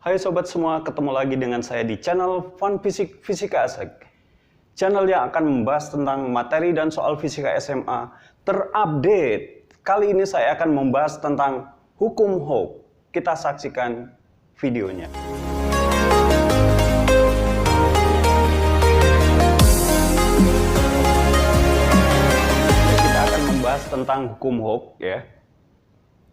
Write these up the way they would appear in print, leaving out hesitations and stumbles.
Hai sobat semua, ketemu lagi dengan saya di channel Fun Fisika Asik. Channel yang akan membahas tentang materi dan soal fisika SMA terupdate. Kali ini saya akan membahas tentang hukum Hooke. Kita saksikan videonya. Kita akan membahas tentang hukum Hooke ya,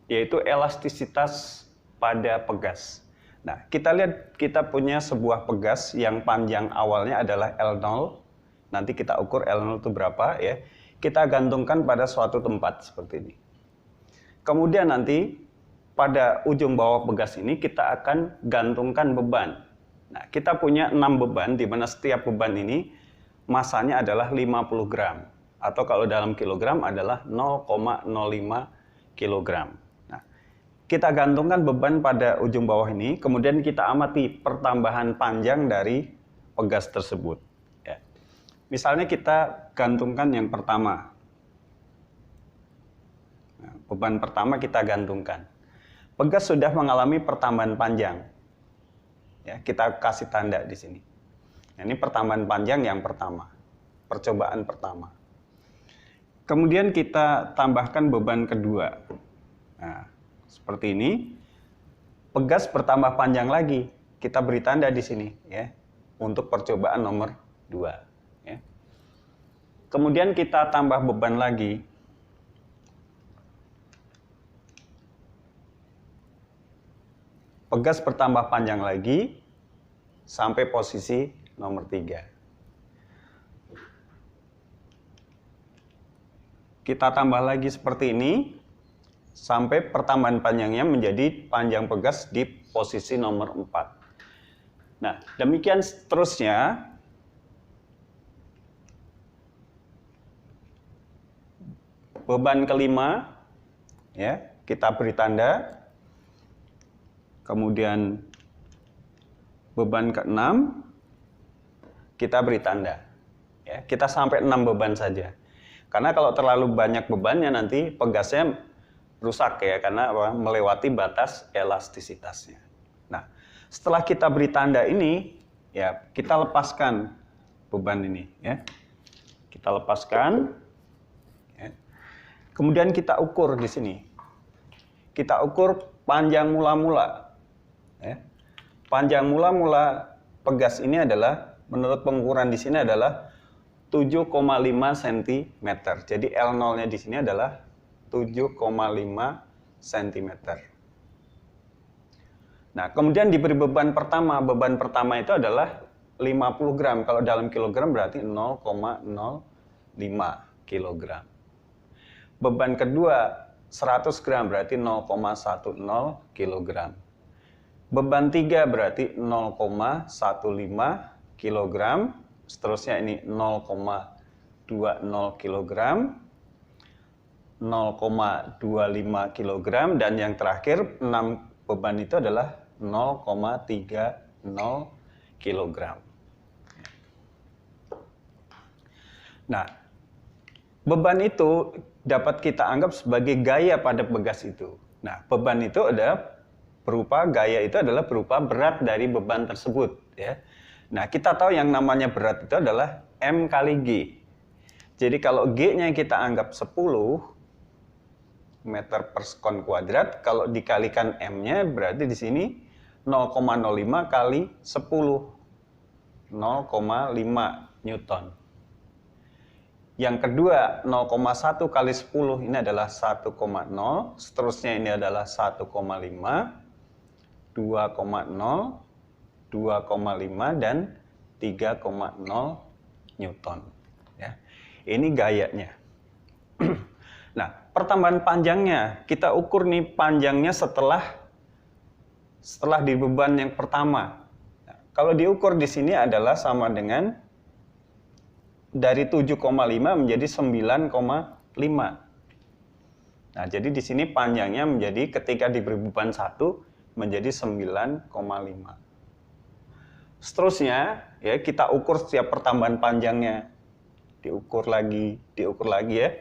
yaitu elastisitas pada pegas. Nah, kita lihat kita punya sebuah pegas yang panjang awalnya adalah L0. Nanti kita ukur L0 itu berapa ya. Kita gantungkan pada suatu tempat seperti ini. Kemudian nanti pada ujung bawah pegas ini kita akan gantungkan beban. Nah, kita punya 6 beban di mana setiap beban ini masanya adalah 50 gram. Atau kalau dalam kilogram adalah 0,05 kilogram. Kita gantungkan beban pada ujung bawah ini, kemudian kita amati pertambahan panjang dari pegas tersebut. Ya. Misalnya kita gantungkan yang pertama. Nah, beban pertama kita gantungkan. Pegas sudah mengalami pertambahan panjang. Ya, kita kasih tanda di sini. Nah, ini pertambahan panjang yang pertama. Percobaan pertama. Kemudian kita tambahkan beban kedua. Nah, seperti ini, pegas bertambah panjang lagi. Kita beri tanda di sini ya, untuk percobaan nomor 2. Ya. Kemudian kita tambah beban lagi. Pegas bertambah panjang lagi sampai posisi nomor 3. Kita tambah lagi seperti ini sampai pertambahan panjangnya menjadi panjang pegas di posisi nomor 4. Nah, demikian seterusnya. Beban kelima, ya, kita beri tanda. Kemudian beban ke-6, kita beri tanda. Ya, kita sampai 6 beban saja. Karena kalau terlalu banyak bebannya nanti pegasnya rusak ya, karena melewati batas elastisitasnya. Nah, setelah kita beri tanda ini, ya kita lepaskan beban ini, ya. Kita lepaskan. Ya. Kemudian kita ukur di sini. Kita ukur panjang mula-mula. Ya. Panjang mula-mula pegas ini adalah, menurut pengukuran di sini adalah 7,5 cm. Jadi L0-nya di sini adalah 7,5 cm. Nah, kemudian diberi beban pertama. Beban pertama itu adalah 50 gram. Kalau dalam kilogram berarti 0,05 kilogram. Beban kedua 100 gram berarti 0,10 kilogram. Beban 3 berarti 0,15 kilogram. Seterusnya ini 0,20 kilogram. 0,25 kg, dan yang terakhir 6 beban itu adalah 0,30 kg. Nah, beban itu dapat kita anggap sebagai gaya pada pegas itu. Nah, beban itu ada berupa gaya itu adalah berupa berat dari beban tersebut ya. Nah, kita tahu yang namanya berat itu adalah M kali G. Jadi kalau G-nya kita anggap 10 meter per sekon kuadrat, kalau dikalikan M-nya berarti di sini 0,05 kali 10, 0,5 Newton. Yang kedua 0,1 kali 10 ini adalah 1,0, seterusnya ini adalah 1,5, 2,0, 2,5 dan 3,0 Newton. Ya. Ini gayanya. Nah, pertambahan panjangnya, kita ukur nih panjangnya setelah di beban yang pertama. Nah, kalau diukur di sini adalah sama dengan dari 7,5 menjadi 9,5. Nah, jadi di sini panjangnya menjadi ketika diberi beban 1 menjadi 9,5. Seterusnya, ya kita ukur setiap pertambahan panjangnya. Diukur lagi ya.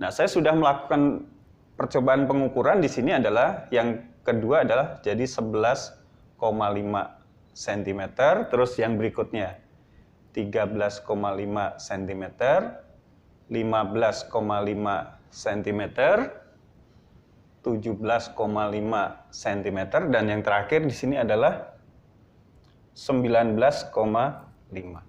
Nah, saya sudah melakukan percobaan pengukuran di sini adalah yang kedua adalah jadi 11,5 cm, terus yang berikutnya 13,5 cm, 15,5 cm, 17,5 cm, dan yang terakhir di sini adalah 19,5.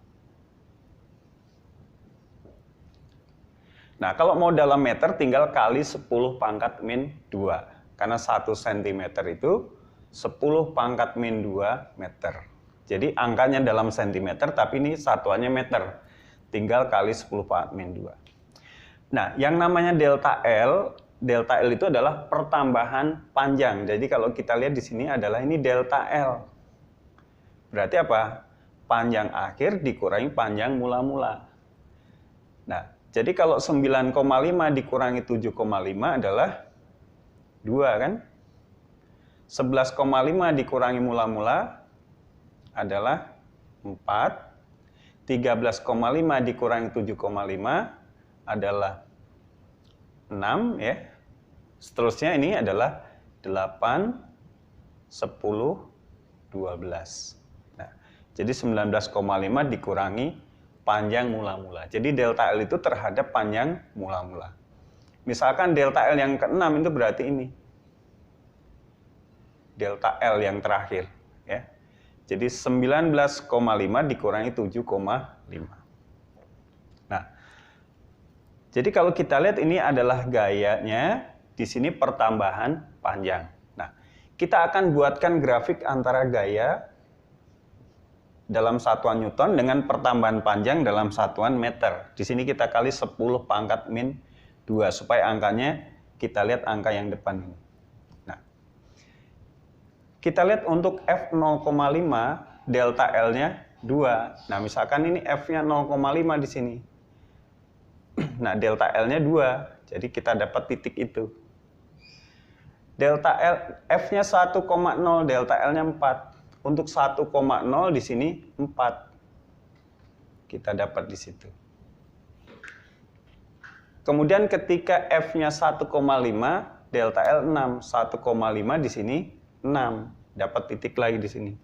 Nah, kalau mau dalam meter tinggal kali 10 pangkat min 2. Karena 1 cm itu 10 pangkat min 2 meter. Jadi angkanya dalam cm, tapi ini satuannya meter. Tinggal kali 10 pangkat min 2. Nah, yang namanya delta L itu adalah pertambahan panjang. Jadi kalau kita lihat di sini adalah ini delta L. Berarti apa? Panjang akhir dikurangi panjang mula-mula. Nah, jadi kalau 9,5 dikurangi 7,5 adalah 2 kan? 11,5 dikurangi mula-mula adalah 4. 13,5 dikurangi 7,5 adalah 6 ya. Seterusnya ini adalah 8, 10, 12. Nah, jadi 19,5 dikurangi panjang mula-mula. Jadi delta L itu terhadap panjang mula-mula. Misalkan delta L yang ke-6 itu berarti ini. Delta L yang terakhir. Ya. Jadi 19,5 dikurangi 7,5. Nah, jadi kalau kita lihat ini adalah gayanya, di sini pertambahan panjang. Nah, kita akan buatkan grafik antara gaya dalam satuan Newton dengan pertambahan panjang dalam satuan meter. Di sini kita kali 10 pangkat min 2 supaya angkanya kita lihat angka yang depan ini. Nah, kita lihat untuk F 0,5 delta L-nya 2. Nah, misalkan ini F-nya 0,5 di sini. Nah, delta L-nya 2. Jadi kita dapat titik itu. Delta L F-nya 1,0, delta L-nya 4. Untuk 1,0 di sini 4. Kita dapat di situ. Kemudian ketika F-nya 1,5, delta L 6. 1,5 di sini 6. Dapat titik lagi di sini.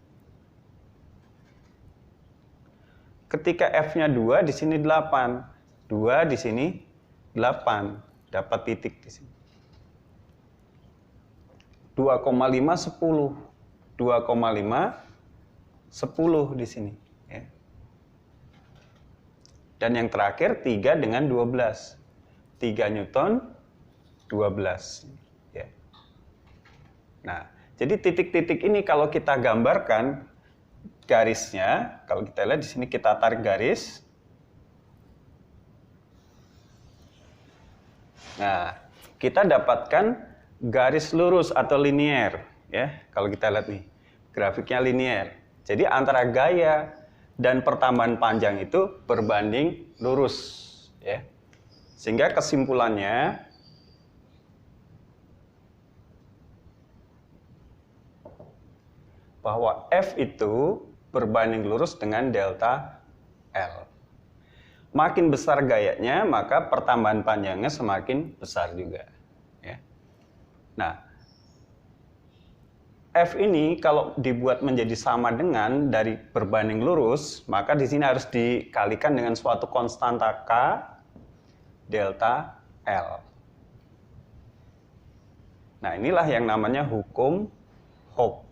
Ketika F-nya 2 di sini 8. 2 di sini 8. Dapat titik di sini. 2,5 10. 2,5 10 di sini ya. Dan yang terakhir 3 dengan 12. 3 Newton 12 ya. Nah, jadi titik-titik ini kalau kita gambarkan garisnya, kalau kita lihat di sini kita tarik garis. Nah, kita dapatkan garis lurus atau linier. Ya, kalau kita lihat nih, grafiknya linier. Jadi antara gaya dan pertambahan panjang itu berbanding lurus, ya. Sehingga kesimpulannya bahwa F itu berbanding lurus dengan delta L. Makin besar gayanya, maka pertambahan panjangnya semakin besar juga, ya. Nah, F ini kalau dibuat menjadi sama dengan dari berbanding lurus, maka di sini harus dikalikan dengan suatu konstanta K delta L. Nah, inilah yang namanya hukum Hooke.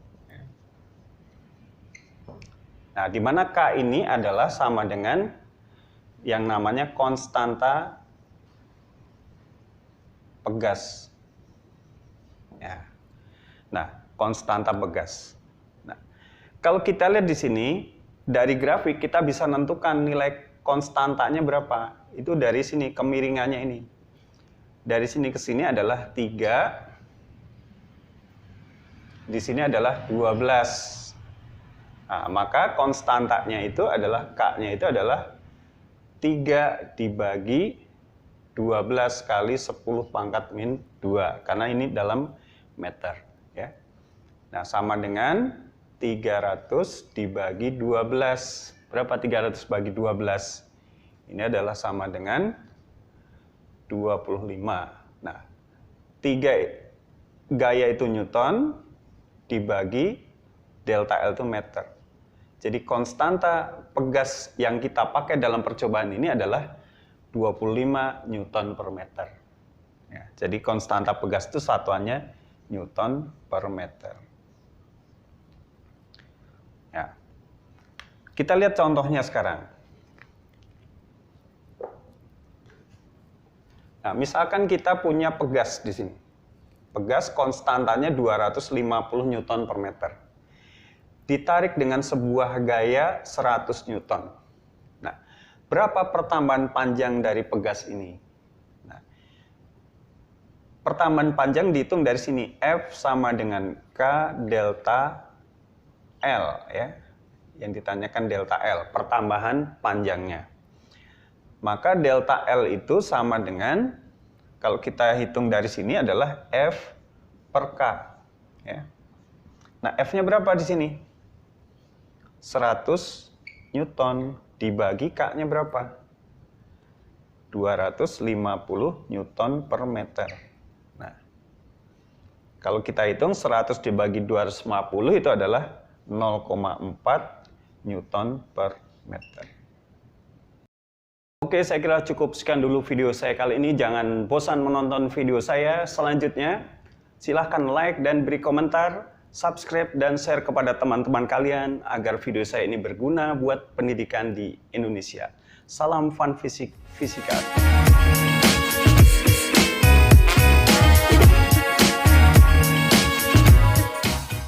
Nah, di mana K ini adalah sama dengan yang namanya konstanta pegas. Ya. Nah, konstanta pegas. Nah, kalau kita lihat di sini dari grafik kita bisa menentukan nilai konstantanya berapa. Itu dari sini kemiringannya ini. Dari sini ke sini adalah 3. Di sini adalah 12. Nah, maka konstantanya itu adalah K-nya itu adalah 3 dibagi 12 kali 10 pangkat min 2. Karena ini dalam meter. Ya. Nah, sama dengan 300 dibagi 12. Berapa 300 bagi 12? Ini adalah sama dengan 25. Nah, 3 gaya itu Newton dibagi delta L itu meter. Jadi konstanta pegas yang kita pakai dalam percobaan ini adalah 25 Newton per meter. Ya, jadi konstanta pegas itu satuannya Newton per meter. Ya. Kita lihat contohnya sekarang. Nah, misalkan kita punya pegas di sini. Pegas konstantanya 250 Newton per meter. Ditarik dengan sebuah gaya 100 Newton. Nah, berapa pertambahan panjang dari pegas ini? Nah, pertambahan panjang dihitung dari sini. F sama dengan K delta L, ya. Yang ditanyakan delta L, pertambahan panjangnya. Maka delta L itu sama dengan, kalau kita hitung dari sini adalah F per K. Ya. Nah, F-nya berapa di sini? 100 Newton dibagi K-nya berapa? 250 Newton per meter. Nah, kalau kita hitung 100 dibagi 250 itu adalah 0,4 Newton per meter. Oke, saya kira cukup sekian dulu video saya kali ini. Jangan bosan menonton video saya selanjutnya. Silahkan like dan beri komentar, subscribe dan share kepada teman-teman kalian agar video saya ini berguna buat pendidikan di Indonesia. Salam fun fisika.